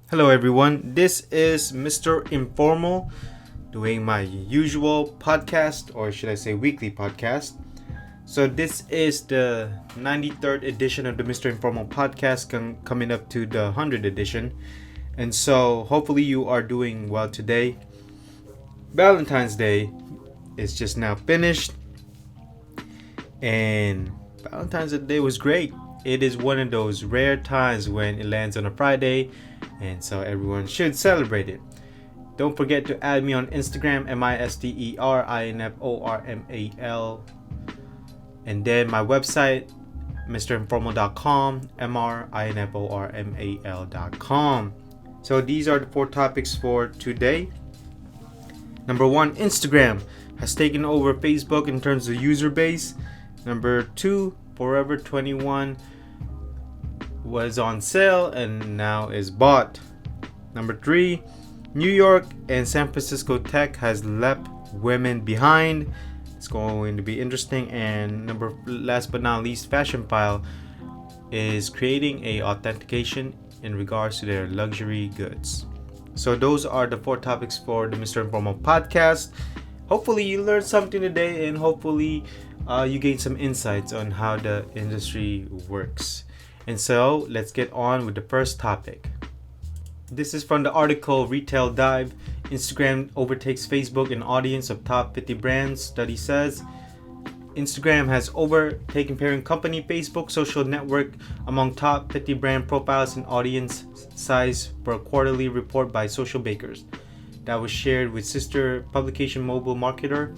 Hello, everyone. This is Mr. Informal doing my usual podcast, or should I say weekly podcast. So, this is the 93rd edition of the Mr. Informal podcast, coming up to the 100th edition. And so, hopefully, you are doing well today. Valentine's Day is just now finished, and Valentine's Day was great. It is one of those rare times when it lands on a Friday, and so everyone should celebrate it. Don't forget to add me on Instagram, MisterInformal, and then my website, mrinformal.com, mrinformal.com. So these are the four topics for today. Number one, Instagram has taken over Facebook in terms of user base. Number two, Forever 21 was on sale and now is bought. Number three, New York and San Francisco tech has left women behind. It's going to be interesting. And last but not least, Fashionphile is creating a authentication in regards to their luxury goods. So those are the four topics for the Mr. Informal podcast. Hopefully you learned something today, and hopefully you gain some insights on how the industry works. And so let's get on with the first topic. This is from the article Retail Dive. Instagram overtakes Facebook in audience of top 50 brands. Study says Instagram has overtaken parent company Facebook social network among top 50 brand profiles and audience size for a quarterly report by Social Bakers that was shared with sister publication Mobile Marketer.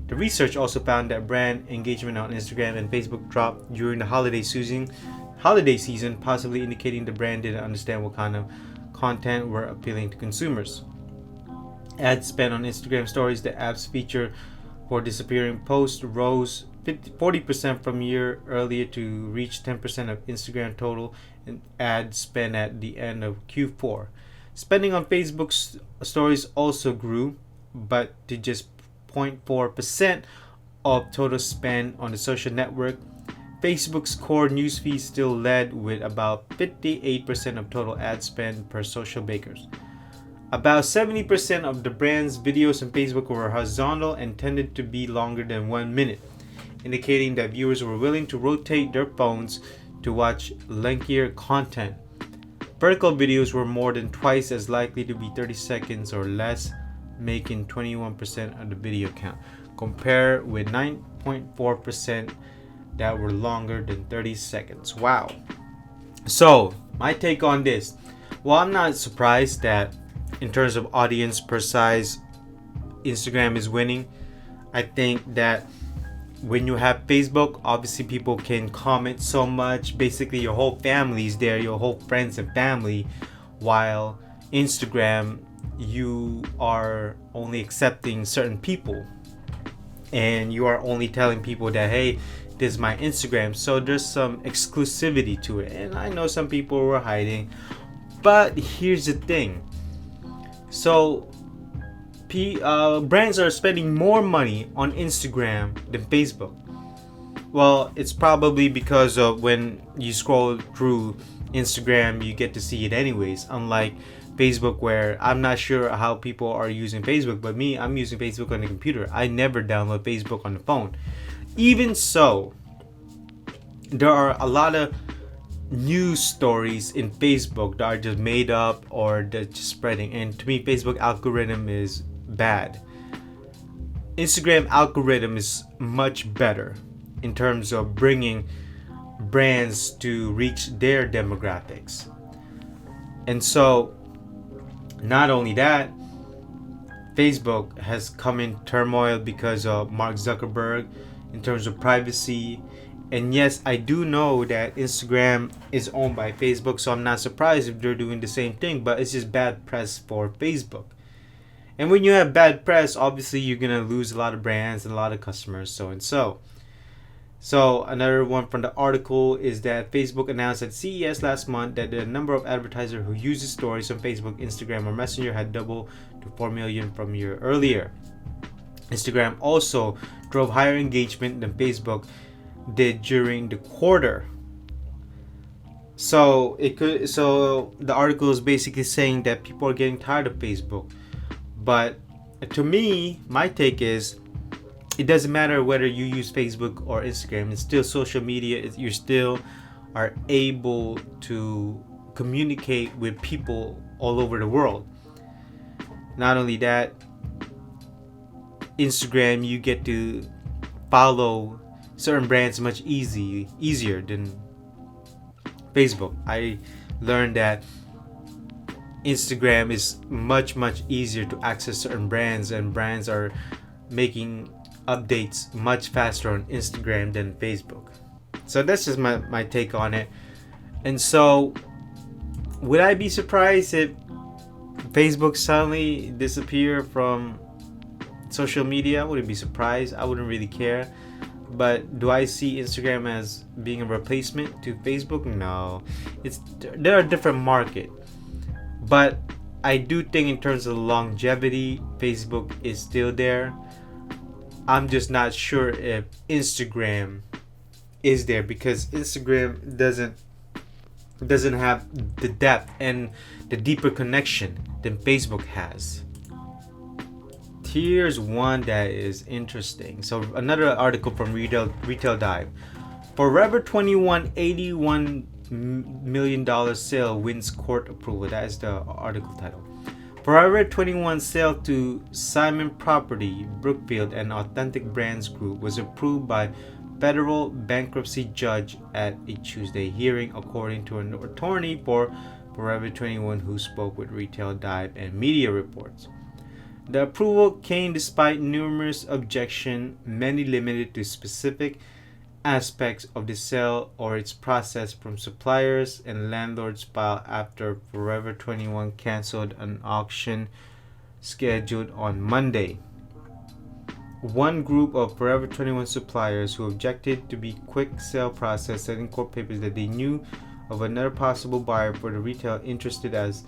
The research also found that brand engagement on Instagram and Facebook dropped during the holiday season, possibly indicating the brand didn't understand what kind of content were appealing to consumers. Ad spend on Instagram stories, the app's feature for disappearing posts, rose 40% from year earlier to reach 10% of Instagram total and ad spend at the end of Q4. Spending on Facebook's stories also grew, but to just 0.4% of total spend on the social network. Facebook's core newsfeed still led with about 58% of total ad spend per Social Bakers. About 70% of the brand's videos on Facebook were horizontal and tended to be longer than 1 minute, indicating that viewers were willing to rotate their phones to watch lengthier content. Vertical videos were more than twice as likely to be 30 seconds or less, making 21% of the video count, compared with 9.4% that were longer than 30 seconds. Wow. So, my take on this. Well, I'm not surprised that in terms of audience per size, Instagram is winning. I think that when you have Facebook, obviously people can comment so much. Basically, your whole family is there, your whole friends and family. While Instagram, you are only accepting certain people. And you are only telling people that, hey, this is my Instagram. So there's some exclusivity to it. And I know some people were hiding. But here's the thing. So brands are spending more money on Instagram than Facebook. Well, it's probably because of when you scroll through Instagram, you get to see it anyways. Unlike Facebook, where I'm not sure how people are using Facebook, but me, I'm using Facebook on the computer. I never download Facebook on the phone. Even so, there are a lot of news stories in Facebook that are just made up or that just spreading. And to me, Facebook algorithm is bad. Instagram algorithm is much better in terms of bringing brands to reach their demographics. And so, not only that, Facebook has come in turmoil because of Mark Zuckerberg in terms of privacy. And yes, I do know that Instagram is owned by Facebook, so I'm not surprised if they're doing the same thing, but it's just bad press for Facebook. And when you have bad press, obviously you're going to lose a lot of brands and a lot of customers, so and so. So another one from the article is that Facebook announced at CES last month that the number of advertisers who uses stories on Facebook, Instagram, or Messenger had doubled to 4 million from a year earlier. Instagram also drove higher engagement than Facebook did during the quarter. So the article is basically saying that people are getting tired of Facebook. But to me, my take is it doesn't matter whether you use Facebook or Instagram. It's still social media. You still are able to communicate with people all over the world. Not only that, Instagram, you get to follow certain brands much easier than Facebook. I learned that Instagram is much easier to access certain brands, and brands are making updates much faster on Instagram than Facebook. So that's just my take on it. And so, would I be surprised if Facebook suddenly disappear from social media? I wouldn't be surprised. I wouldn't really care. But do I see Instagram as being a replacement to Facebook? No. They're a different market. But I do think in terms of longevity, Facebook is still there. I'm just not sure if Instagram is there, because Instagram doesn't have the depth and the deeper connection than Facebook has. Here's one that is interesting. So another article from Retail Dive. Forever 21 $81 million sale wins court approval. That is the article title. Forever 21 sale to Simon Property, Brookfield, and Authentic Brands Group was approved by federal bankruptcy judge at a Tuesday hearing, according to an attorney for Forever 21 who spoke with Retail Dive and media reports. The approval came despite numerous objections, many limited to specific aspects of the sale or its process from suppliers and landlords filed after Forever 21 canceled an auction scheduled on Monday. One group of Forever 21 suppliers who objected to the quick sale process said in court papers that they knew of another possible buyer for the retail interested as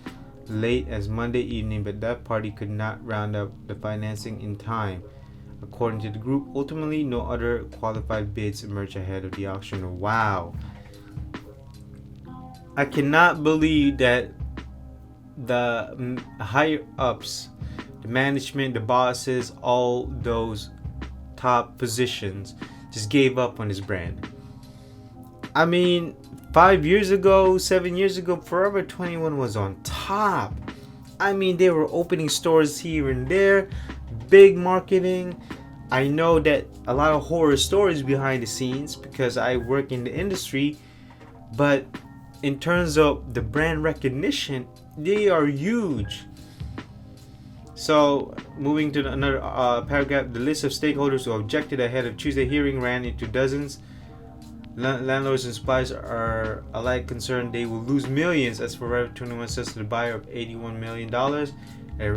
late as Monday evening, but that party could not round up the financing in time. According to the group, ultimately no other qualified bids emerged ahead of the auction. Wow. I cannot believe that the higher ups, the management, the bosses, all those top positions just gave up on this brand. I mean, 5 years ago, 7 years ago, Forever 21 was on top. I mean, they were opening stores here and there, big marketing. I know that a lot of horror stories behind the scenes because I work in the industry, but in terms of the brand recognition, they are huge. So, moving to another paragraph, the list of stakeholders who objected ahead of Tuesday hearing ran into dozens. Landlords and suppliers are alike concerned they will lose millions as Forever 21 says to the buyer of $81 million, a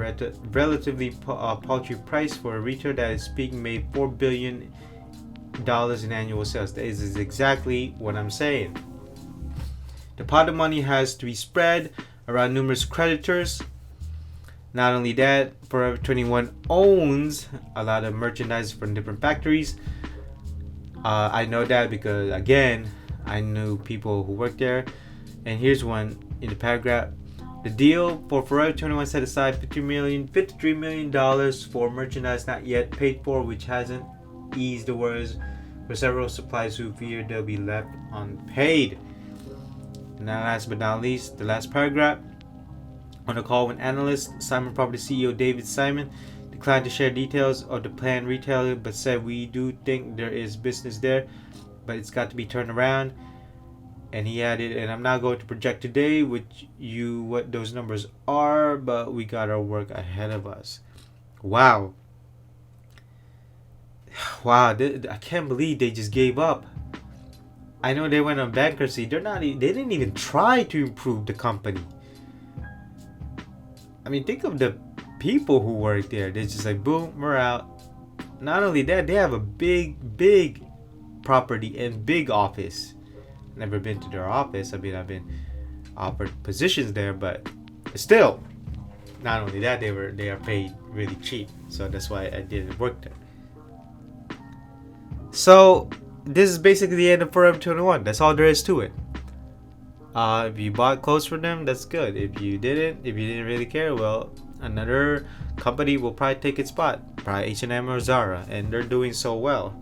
relatively paltry price for a retailer that is speaking made $4 billion in annual sales. That is exactly what I'm saying. The pot of money has to be spread around numerous creditors. Not only that, Forever 21 owns a lot of merchandise from different factories. I know that because, again, I knew people who worked there. And here's one in the paragraph. The deal for Forever 21 set aside $53 million for merchandise not yet paid for, which hasn't eased the worries for several suppliers who fear they'll be left unpaid. And then last but not least, the last paragraph. On a call with analysts, Simon Property CEO David Simon declined to share details of the planned retailer, but said, "We do think there is business there, but it's got to be turned around." And he added, "And I'm not going to project today what those numbers are, but we got our work ahead of us." Wow. I can't believe they just gave up. I know they went on bankruptcy. They didn't even try to improve the company. I mean, think of the people who work there. They're just like, boom, we're out. Not only that, they have a big property and big office. Never been to their office. I mean, I've been offered positions there, but still, not only that, they are paid really cheap. So that's why I didn't work there. So this is basically the end of Forever 21. That's all there is to it. If you bought clothes for them, that's good. If you didn't really care, well, another company will probably take its spot, probably H&M or Zara, and they're doing so well.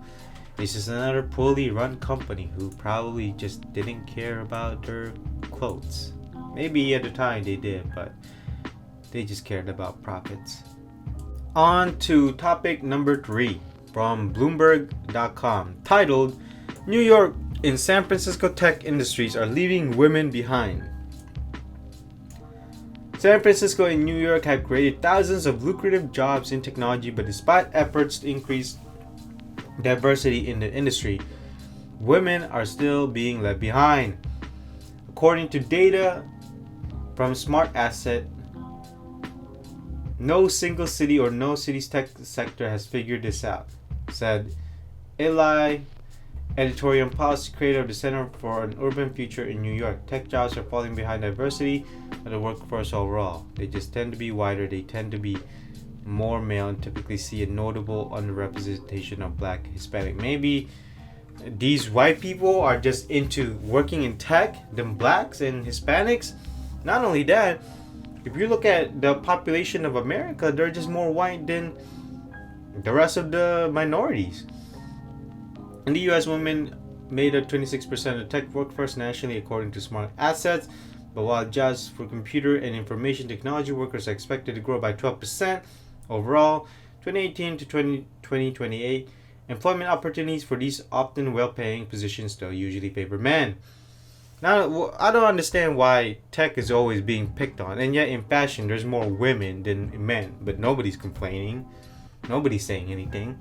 It's just another poorly run company who probably just didn't care about their clothes. Maybe at the time they did, but they just cared about profits. On to topic number 3 from Bloomberg.com, titled New York and San Francisco tech industries are leaving women behind. San Francisco and New York have created thousands of lucrative jobs in technology, but despite efforts to increase diversity in the industry, women are still being left behind. According to data from Smart Asset, no single city or no city's tech sector has figured this out, said Eli, editorial and policy creator of the Center for an Urban Future in New York. Tech jobs are falling behind diversity of the workforce overall. They just tend to be whiter, they tend to be more male, and typically see a notable underrepresentation of Black, Hispanic. Maybe these white people are just into working in tech than Blacks and Hispanics. Not only that, if you look at the population of America, they're just more white than the rest of the minorities. In the US, women made up 26% of the tech workforce nationally, according to Smart Assets. But while jobs for computer and information technology workers are expected to grow by 12% overall, 2018 to 2028, employment opportunities for these often well-paying positions still usually favor men. Now, I don't understand why tech is always being picked on, and yet in fashion there's more women than men, but nobody's complaining. Nobody's saying anything.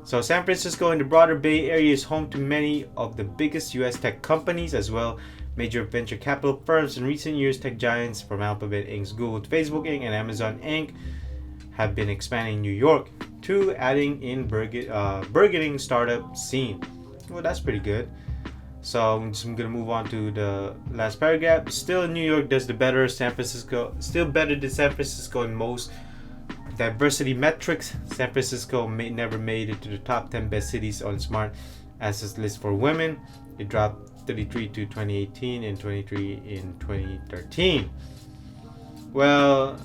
So San Francisco and the broader Bay Area is home to many of the biggest US tech companies, as well major venture capital firms. In recent years, tech giants from Alphabet Inc., Google, Facebook Inc., and Amazon Inc. have been expanding in New York too, adding in burgeoning startup scene. Well, that's pretty good. So I'm gonna move on to the last paragraph. Still, New York does the better. San Francisco still better than San Francisco in most diversity metrics. San Francisco never made it to the top 10 best cities on Smart Assets list for women. It dropped 33 to 2018 and 23 in 2013. Well,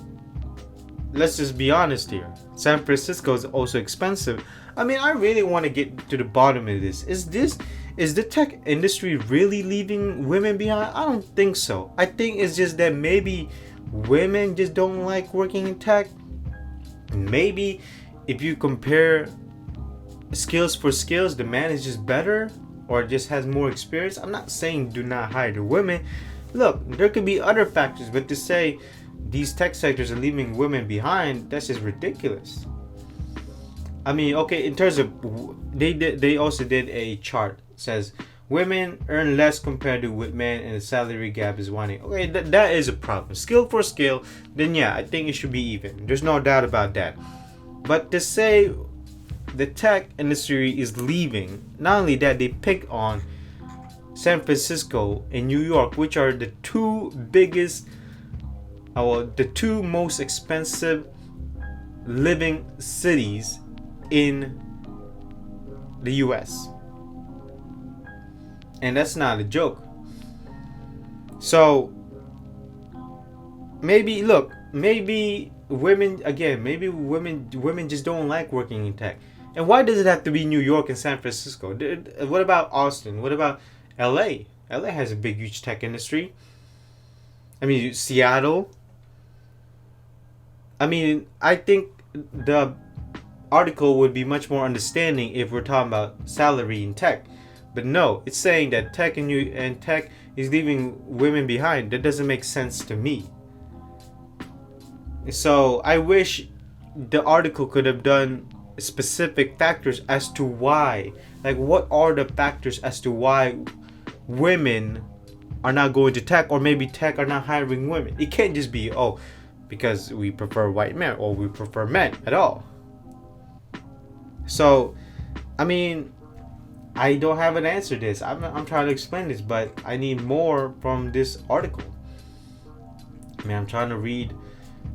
let's just be honest here. San Francisco is also expensive. I mean, I really want to get to the bottom of this. Is the tech industry really leaving women behind? I don't think so. I think it's just that maybe women just don't like working in tech. Maybe if you compare skills for skills, the man is just better or just has more experience. I'm not saying do not hire the women. Look, there could be other factors, but to say these tech sectors are leaving women behind, that's just ridiculous. I mean, okay, in terms of they also did a chart. It says women earn less compared to with men, and the salary gap is widening. Okay, that is a problem. Skill for skill, then yeah, I think it should be even. There's no doubt about that. But to say the tech industry is leaving, not only that, they pick on San Francisco and New York, which are the two biggest, the two most expensive living cities in the US. And that's not a joke. So maybe women just don't like working in tech. And why does it have to be New York and San Francisco? What about Austin? What about LA? LA has a big, huge tech industry. I mean, Seattle. I mean, I think the article would be much more understanding if we're talking about salary in tech. But no, it's saying that tech and tech is leaving women behind. That doesn't make sense to me. So I wish the article could have done specific factors as to why. Like, what are the factors as to why women are not going to tech, or maybe tech are not hiring women? It can't just be, because we prefer white men or we prefer men at all. So, I mean, I don't have an answer to this. I'm trying to explain this, but I need more from this article. I mean, I'm trying to read.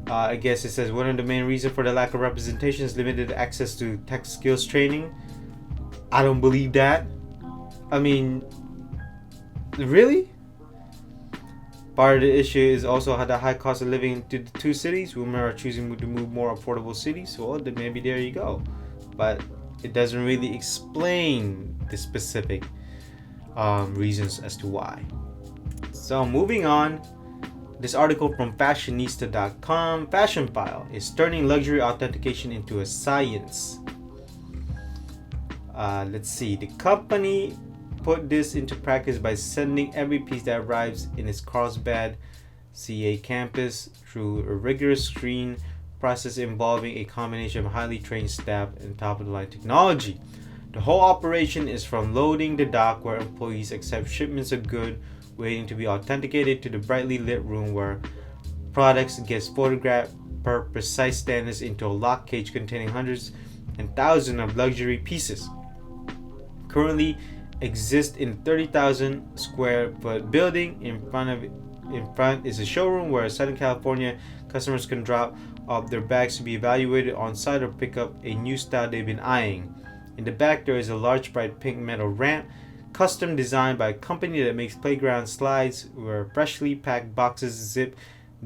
I guess it says one of the main reasons for the lack of representation is limited access to tech skills training. I don't believe that. I mean, really? Part of the issue is also how the high cost of living in the two cities. Women are choosing to move more affordable cities. Well, then maybe there you go. But it doesn't really explain the specific reasons as to why. So moving on, this article from fashionista.com, Fashionphile is turning luxury authentication into a science. Let's see, the company put this into practice by sending every piece that arrives in its Carlsbad CA campus through a rigorous screen process involving a combination of highly trained staff and top-of-the-line technology. The whole operation is from loading the dock where employees accept shipments of goods waiting to be authenticated to the brightly lit room where products get photographed per precise standards into a lock cage containing hundreds and thousands of luxury pieces. Currently exists in 30,000 square foot building. In front is a showroom where Southern California customers can drop off their bags to be evaluated on site or pick up a new style they've been eyeing. In the back there is a large bright pink metal ramp, custom designed by a company that makes playground slides where freshly packed boxes zip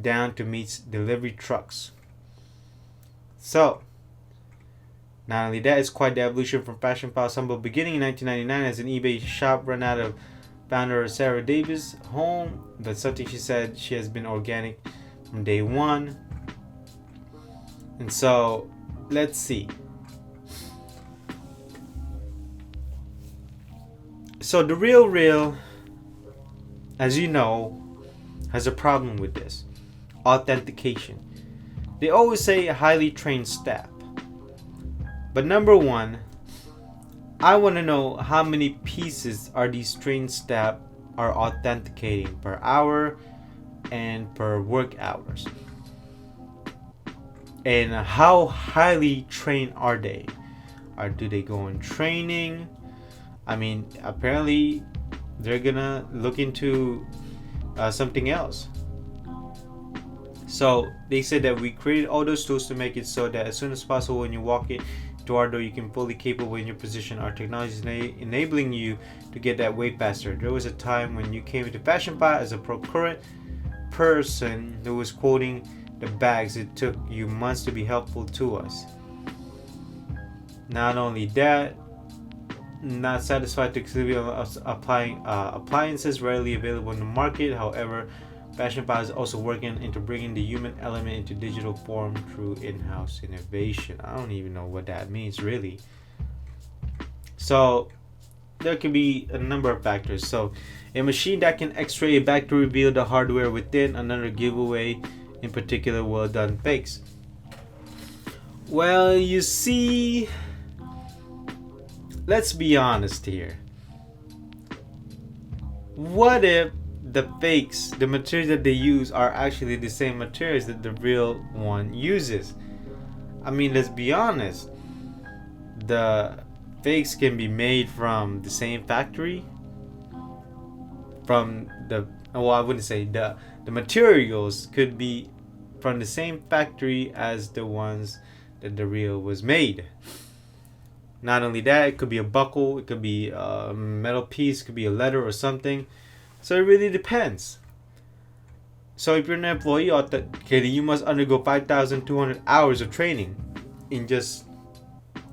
down to meet delivery trucks. So, not only that, it's quite the evolution from Fashionphile's humble beginning in 1999 as an eBay shop run out of founder Sarah Davis' home, but something she said she has been organic from day one. And so, let's see. So the Real, as you know, has a problem with this. Authentication. They always say highly trained staff. But number one, I want to know how many pieces are these trained staff are authenticating per hour and per work hours. And how highly trained are they? Or do they go in training? I mean, apparently they're gonna look into something else. So they said that we created all those tools to make it so that as soon as possible when you walk into our door, you can fully capable in your position. Our technology is enabling you to get that way faster. There was a time when you came into Fashionphile as a procurement person who was quoting the bags. It took you months to be helpful to us. Not only that, not satisfied to exclusively applying appliances readily available in the market. However, Fashionphile is also working into bringing the human element into digital form through in-house innovation. I don't even know what that means really. So there can be a number of factors. So a machine that can x-ray a bag to reveal the hardware within. Another giveaway, in particular, well done fakes. Well, you see, let's be honest here. What if the fakes, the materials that they use, are actually the same materials that the real one uses? I mean, let's be honest. The fakes can be made from the same factory. From the, well, I wouldn't say the materials could be from the same factory as the ones that the real was made. Not only that, it could be a buckle, it could be a metal piece, it could be a letter or something. So it really depends. So if you're an employee authenticator, you must undergo 5,200 hours of training in just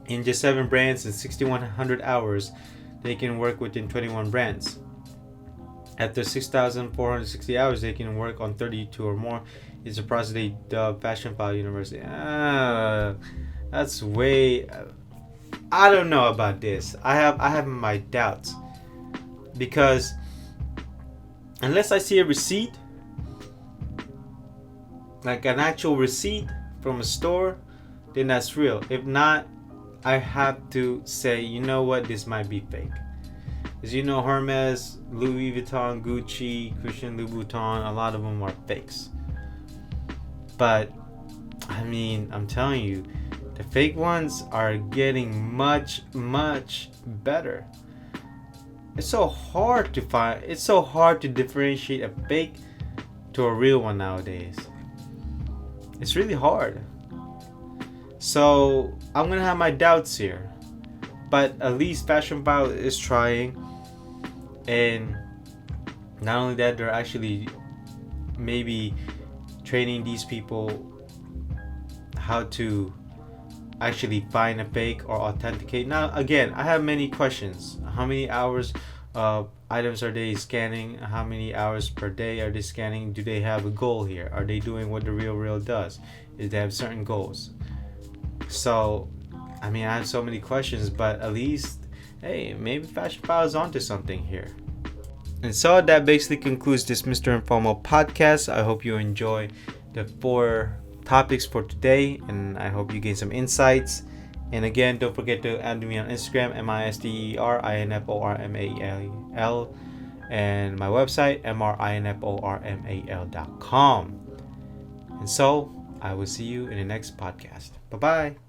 7 brands and 6,100 hours they can work within 21 brands. After 6,460 hours, they can work on 32 or more. It's a process they dub Fashionphile University. That's way. I don't know about this. I have my doubts, because unless I see a receipt, like an actual receipt from a store, then that's real. If not, I have to say, you know what, this might be fake. As you know, Hermes, Louis Vuitton, Gucci, Christian Louboutin, a lot of them are fakes. But I mean, I'm telling you, the fake ones are getting much, much better. It's so hard to find. It's so hard to differentiate a fake to a real one nowadays. It's really hard. So I'm gonna have my doubts here, but at least Fashionphile is trying, and not only that, they're actually maybe training these people how to actually find a fake or authenticate. Now again, I have many questions. How many hours items are they scanning? How many hours per day are they scanning? Do they have a goal here? Are they doing what the real does? Is they have certain goals? So I mean, I have so many questions, but at least, hey, maybe Fashionphile is onto something here. And so that basically concludes this Mr. Informal podcast. I hope you enjoy the 4 topics for today, and I hope you gain some insights. And again, don't forget to add me on Instagram, MISTERINFORMAL, and my website, MRINFORMAL.com. And so I will see you in the next podcast. Bye bye.